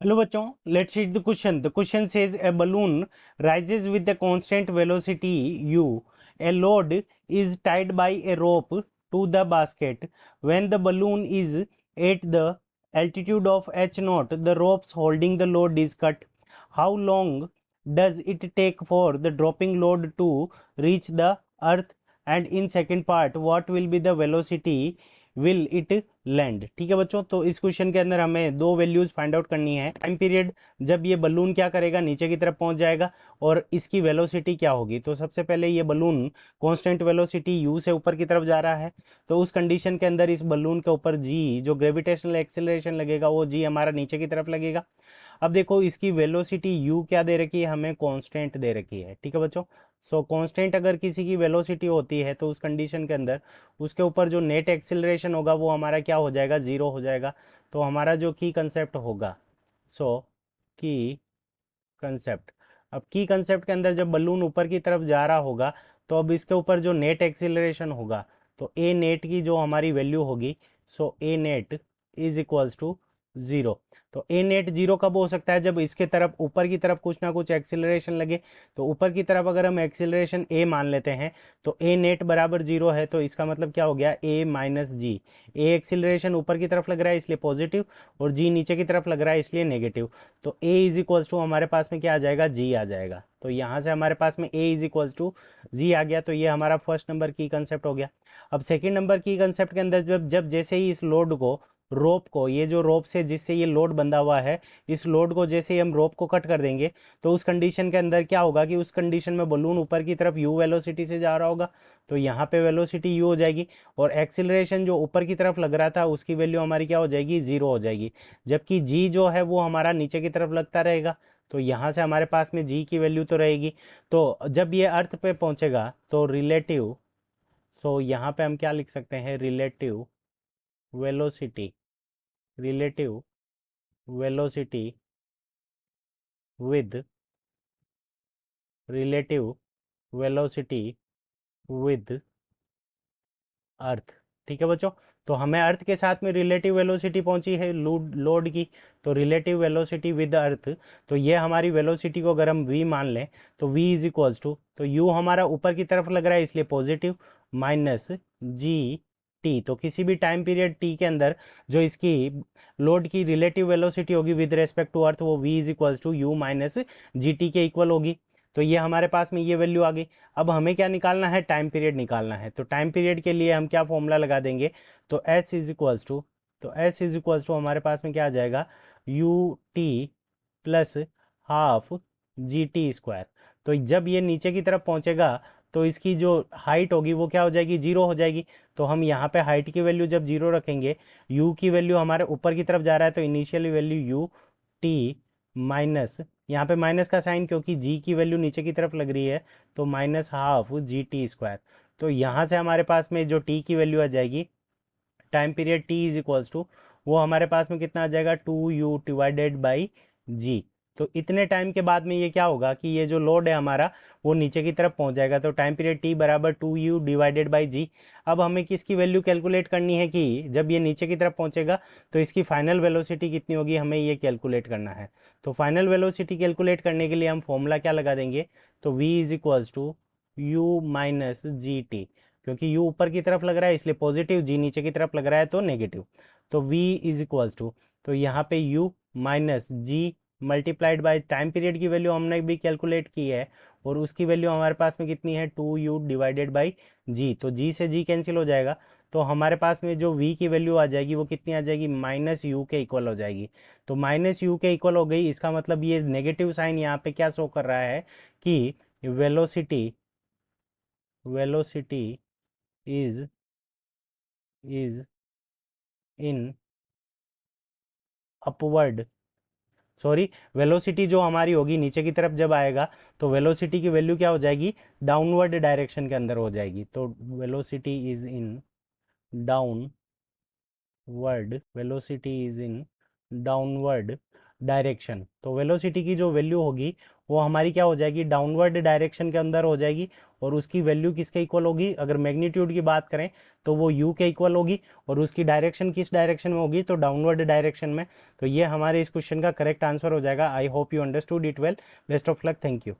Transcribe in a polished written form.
Hello बच्चों, let's read the question. The question says a balloon rises with a constant velocity u. A load is tied by a rope to the basket. When the balloon is at the altitude of h naught, the ropes holding the load is cut. How long does it take for the dropping load to reach the earth? And in second part, what will be the velocity will it land? ठीक है बच्चों, तो इस question के अंदर हमें दो values find out करनी है। टाइम पीरियड जब ये बलून क्या करेगा, नीचे की तरफ पहुंच जाएगा, और इसकी वेलोसिटी क्या होगी। तो सबसे पहले ये बलून कांस्टेंट वेलोसिटी यू से ऊपर की तरफ जा रहा है, तो उस कंडीशन के अंदर इस बलून के ऊपर जी जो ग्रेविटेशनल एक्सेलरेशन लगेगा वो जी हमारा नीचे की तरफ लगेगा। अब देखो इसकी वेलोसिटी u क्या दे रखी है, हमें कांस्टेंट दे रखी है। ठीक है बच्चों, सो कांस्टेंट अगर किसी की वेलोसिटी होती है तो उस कंडीशन के अंदर उसके ऊपर जो नेट एक्सिलरेशन होगा वो हमारा क्या हो जाएगा, जीरो हो जाएगा। तो हमारा जो की कंसेप्ट होगा, सो की कंसेप्ट, अब की कंसेप्ट के अंदर जब बलून ऊपर की तरफ जा रहा होगा तो अब इसके ऊपर जो नेट एक्सिलरेशन होगा, तो ए नेट की जो हमारी वैल्यू होगी, so A net is equals to zero. तो ए नेट जीरो कब हो सकता है, जब इसके तरफ ऊपर की तरफ कुछ ना कुछ एक्सिलरेशन लगे। तो ऊपर की तरफ अगर हम एक्सिलरेशन ए मान लेते हैं तो ए नेट बराबर जीरो है, तो इसका मतलब क्या हो गया, ए माइनस जी। ए एक्सिलरेशन ऊपर की तरफ लग रहा है इसलिए पॉजिटिव, और जी नीचे की तरफ लग रहा है इसलिए नेगेटिव। तो ए इज इक्वल्स टू हमारे पास में क्या आ जाएगा, जी आ जाएगा। तो यहाँ से हमारे पास में ए इज इक्वल्स टू जी आ गया। तो ये हमारा फर्स्ट नंबर की कंसेप्ट हो गया। अब सेकंड नंबर की कंसेप्ट के अंदर जब जब जैसे ही इस लोड को, रोप को, ये जो रोप से जिससे ये लोड बंधा हुआ है, इस लोड को जैसे ही हम रोप को कट कर देंगे तो उस कंडीशन के अंदर क्या होगा कि उस कंडीशन में बलून ऊपर की तरफ यू वेलोसिटी से जा रहा होगा, तो यहाँ पे वेलोसिटी यू हो जाएगी, और एक्सिलरेशन जो ऊपर की तरफ लग रहा था उसकी वैल्यू हमारी क्या हो जाएगी, जीरो हो जाएगी। जबकि जी जो है वो हमारा नीचे की तरफ लगता रहेगा, तो यहाँ से हमारे पास में जी की वैल्यू तो रहेगी। तो जब ये अर्थ पे पहुँचेगा तो रिलेटिव, सो यहाँ पे हम क्या लिख सकते हैं, relative velocity, relative velocity with, relative velocity with अर्थ। ठीक है बच्चों, तो हमें अर्थ के साथ में रिलेटिव वेलोसिटी पहुंची है लोड लोड की, तो रिलेटिव वेलोसिटी विद अर्थ, तो ये हमारी वेलोसिटी को अगर हम v मान लें तो v इज इक्वल्स टू, तो u हमारा ऊपर की तरफ लग रहा है इसलिए पॉजिटिव, माइनस जी टी। तो किसी भी टाइम पीरियड t के अंदर जो इसकी लोड की रिलेटिव वेलोसिटी होगी विद रेस्पेक्ट टू अर्थ, वो v is equals to u minus g t के इक्वल होगी। तो ये हमारे पास में ये वैल्यू आ गई। अब हमें क्या निकालना है, टाइम पीरियड निकालना है। तो टाइम पीरियड के लिए हम क्या फॉर्मूला लगा देंगे, तो s इज इक्वल्स टू, तो s इज इक्वल्स टू हमारे पास में क्या आ जाएगा, U T plus half G T square. तो जब ये नीचे की तरफ पहुंचेगा तो इसकी जो हाइट होगी वो क्या हो जाएगी, जीरो हो जाएगी। तो हम यहाँ पे हाइट की वैल्यू जब जीरो रखेंगे, u की वैल्यू हमारे ऊपर की तरफ जा रहा है तो initially value U T minus, यहाँ पे माइनस का साइन क्योंकि जी की वैल्यू नीचे की तरफ लग रही है, तो minus half G T square. तो यहाँ से हमारे पास में जो टी की वैल्यू आ जाएगी, time period t is equals to, वो हमारे पास में कितना आ जाएगा, two u divided by g. तो इतने टाइम के बाद में ये क्या होगा कि ये जो लोड है हमारा वो नीचे की तरफ पहुंच जाएगा। तो टाइम पीरियड टी बराबर टू यू डिवाइडेड बाई जी। अब हमें किसकी वैल्यू कैलकुलेट करनी है कि जब ये नीचे की तरफ पहुंचेगा तो इसकी फाइनल वेलोसिटी कितनी होगी, हमें ये कैलकुलेट करना है। तो फाइनल वेलोसिटी कैलकुलेट करने के लिए हम फॉर्मूला क्या लगा देंगे, तो v is equals to u minus g t, क्योंकि u ऊपर की तरफ लग रहा है इसलिए पॉजिटिव, g नीचे की तरफ लग रहा है तो नेगेटिव। तो v इज इक्वल्स टू, तो यहाँ पे u minus g multiplied by time period की वैल्यू हमने भी कैलकुलेट की है, और उसकी वैल्यू हमारे पास में कितनी है, to u divided by g. तो g से g कैंसिल हो जाएगा, तो हमारे पास में जो v की वैल्यू आ जाएगी वो कितनी आ जाएगी, माइनस यू के इक्वल हो जाएगी। तो माइनस यू के इक्वल हो गई, इसका मतलब ये नेगेटिव साइन यहाँ पे क्या शो कर रहा है कि velocity, velocity is is in upward, sorry, velocity जो हमारी होगी नीचे की तरफ जब आएगा तो वेलोसिटी की वैल्यू क्या हो जाएगी, डाउनवर्ड डायरेक्शन के अंदर हो जाएगी। तो velocity is in downward, velocity is in downward direction. तो वेलोसिटी की जो वैल्यू होगी वो हमारी क्या हो जाएगी, डाउनवर्ड डायरेक्शन के अंदर हो जाएगी, और उसकी वैल्यू किसके इक्वल होगी, अगर मैग्नीट्यूड की बात करें तो वो u के इक्वल होगी, और उसकी डायरेक्शन किस डायरेक्शन में होगी, तो डाउनवर्ड डायरेक्शन में। तो ये हमारे इस क्वेश्चन का करेक्ट आंसर हो जाएगा। I hope you understood it well. Best of luck, thank you.